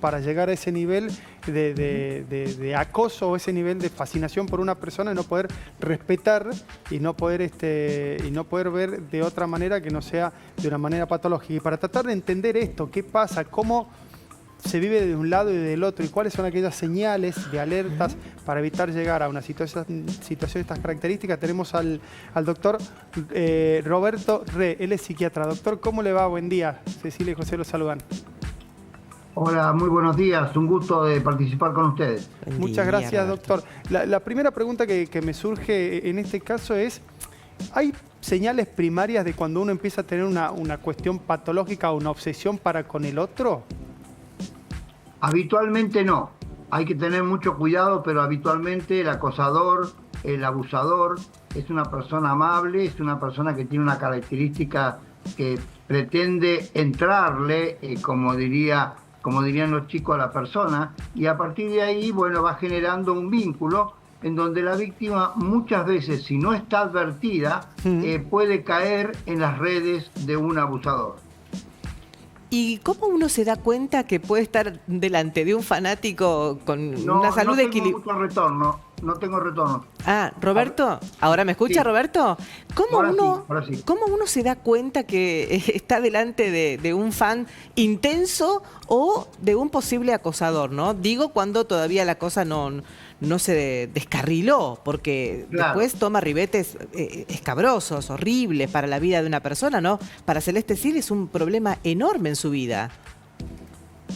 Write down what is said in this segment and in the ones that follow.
para llegar a ese nivel de acoso o ese nivel de fascinación por una persona y no poder respetar y no poder ver de otra manera que no sea de una manera patológica? Y para tratar de entender esto, ¿qué pasa? ¿Cómo se vive de un lado y del otro? ¿Y cuáles son aquellas señales de alertas para evitar llegar a una situación de estas características? Tenemos al doctor Roberto Re, él es psiquiatra. Doctor, ¿cómo le va? Buen día. Cecilia y José los saludan. Hola, muy buenos días. Un gusto de participar con ustedes. Muchas gracias, doctor. La primera pregunta que me surge en este caso es, ¿hay señales primarias de cuando uno empieza a tener una cuestión patológica o una obsesión para con el otro? Habitualmente no. Hay que tener mucho cuidado, pero habitualmente el acosador, el abusador, es una persona amable, es una persona que tiene una característica que pretende entrarle, como dirían los chicos, a la persona, y a partir de ahí, bueno, va generando un vínculo en donde la víctima muchas veces, si no está advertida, puede caer en las redes de un abusador. ¿Y cómo uno se da cuenta que puede estar delante de un fanático con una salud equilibrada? No tengo retorno. Ah, Roberto, ¿ahora me escucha, sí. Roberto? Ahora sí. ¿Cómo uno se da cuenta que está delante de un fan intenso o de un posible acosador, ¿no? Digo cuando todavía la cosa no se descarriló, porque claro, después toma ribetes escabrosos, horribles para la vida de una persona, ¿no? Para Celeste Cid es un problema enorme en su vida.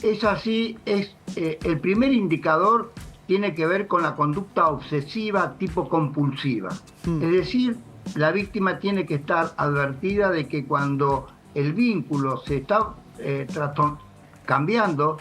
Es así, el primer indicador tiene que ver con la conducta obsesiva tipo compulsiva. Es decir, la víctima tiene que estar advertida de que cuando el vínculo se está cambiando,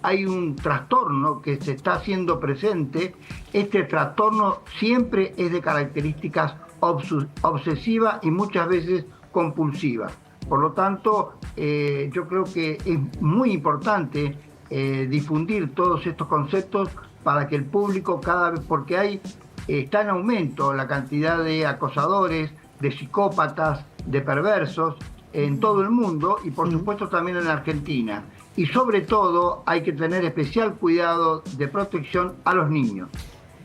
hay un trastorno que se está haciendo presente. Este trastorno siempre es de características obsesivas y muchas veces compulsivas. Por lo tanto, yo creo que es muy importante difundir todos estos conceptos para que el público cada vez, porque está en aumento la cantidad de acosadores, de psicópatas, de perversos en todo el mundo y por supuesto también en Argentina. Y sobre todo hay que tener especial cuidado de protección a los niños.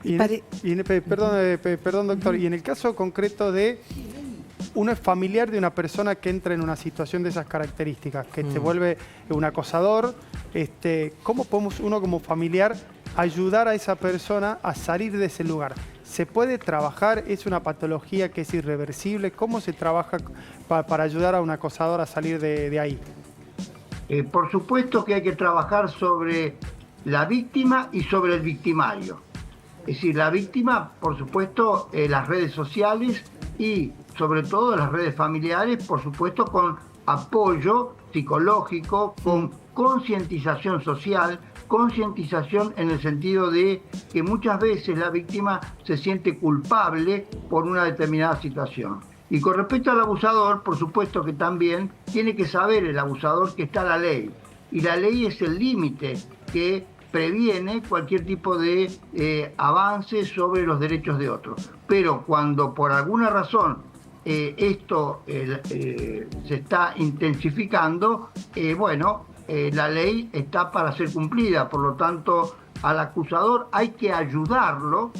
Perdón, doctor, y en el caso concreto de uno es familiar de una persona que entra en una situación de esas características, que se vuelve un acosador, ¿cómo podemos uno como familiar ayudar a esa persona a salir de ese lugar? ¿Se puede trabajar? ¿Es una patología que es irreversible? ¿Cómo se trabaja para ayudar a un acosador a salir de ahí? Por supuesto que hay que trabajar sobre la víctima y sobre el victimario. Es decir, la víctima, por supuesto, las redes sociales y sobre todo las redes familiares, por supuesto, con apoyo psicológico, con concientización social, concientización en el sentido de que muchas veces la víctima se siente culpable por una determinada situación. Y con respecto al abusador, por supuesto que también tiene que saber el abusador que está la ley. Y la ley es el límite que previene cualquier tipo de avance sobre los derechos de otros. Pero cuando por alguna razón esto se está intensificando, la ley está para ser cumplida. Por lo tanto, al acusador hay que ayudarlo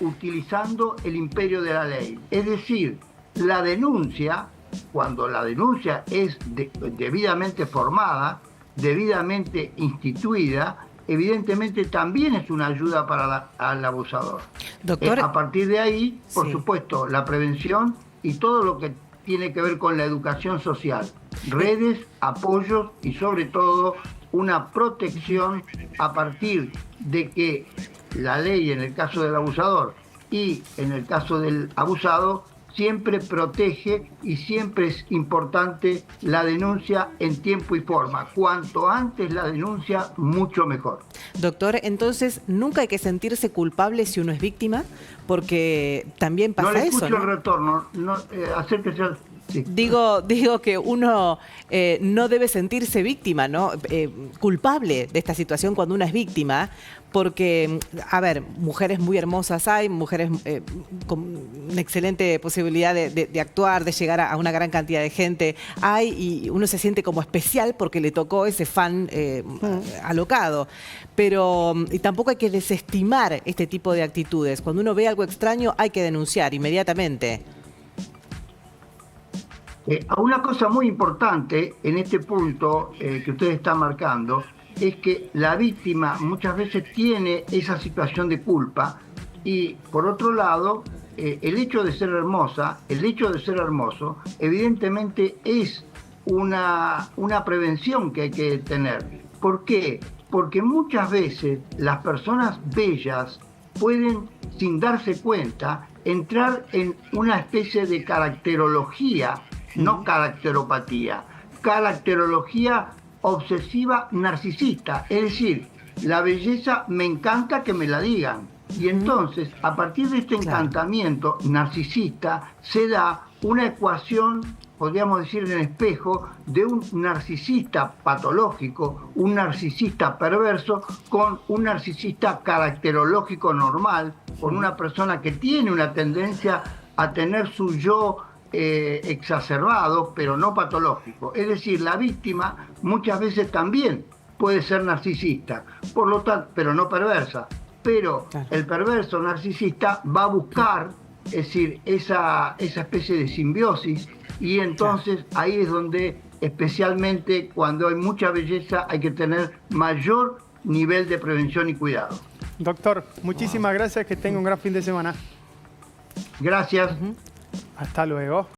utilizando el imperio de la ley. Es decir, la denuncia, cuando la denuncia es debidamente formada, debidamente instituida, evidentemente también es una ayuda para el abusador. Doctor, a partir de ahí, por supuesto, la prevención y todo lo que tiene que ver con la educación social, redes, apoyos y sobre todo una protección a partir de que la ley en el caso del abusador y en el caso del abusado siempre protege y siempre es importante la denuncia en tiempo y forma. Cuanto antes la denuncia, mucho mejor. Doctor, entonces, ¿nunca hay que sentirse culpable si uno es víctima? Porque también pasa eso, ¿no? No le escucho el retorno. Acérquese. Sí. Digo que uno no debe sentirse víctima, ¿no? Culpable de esta situación cuando uno es víctima, porque, a ver, mujeres muy hermosas hay, mujeres con una excelente posibilidad de actuar, de llegar a una gran cantidad de gente hay, y uno se siente como especial porque le tocó ese fan alocado. Pero y tampoco hay que desestimar este tipo de actitudes. Cuando uno ve algo extraño hay que denunciar inmediatamente. Una cosa muy importante en este punto que usted está marcando es que la víctima muchas veces tiene esa situación de culpa y, por otro lado, el hecho de ser hermosa, el hecho de ser hermoso, evidentemente es una prevención que hay que tener. ¿Por qué? Porque muchas veces las personas bellas pueden, sin darse cuenta, entrar en una especie de caracterología, no caracteropatía, caracterología obsesiva narcisista, es decir, la belleza me encanta que me la digan. Y entonces, a partir de este encantamiento narcisista, se da una ecuación, podríamos decir en espejo, de un narcisista patológico, un narcisista perverso, con un narcisista caracterológico normal, con una persona que tiene una tendencia a tener su yo exacerbado, pero no patológico. Es decir, la víctima muchas veces también puede ser narcisista, por lo tanto, pero no perversa. Pero el perverso narcisista va a buscar, es decir, esa especie de simbiosis, y entonces ahí es donde, especialmente cuando hay mucha belleza, hay que tener mayor nivel de prevención y cuidado. Doctor, muchísimas gracias, que tenga un gran fin de semana. Gracias. Hasta luego.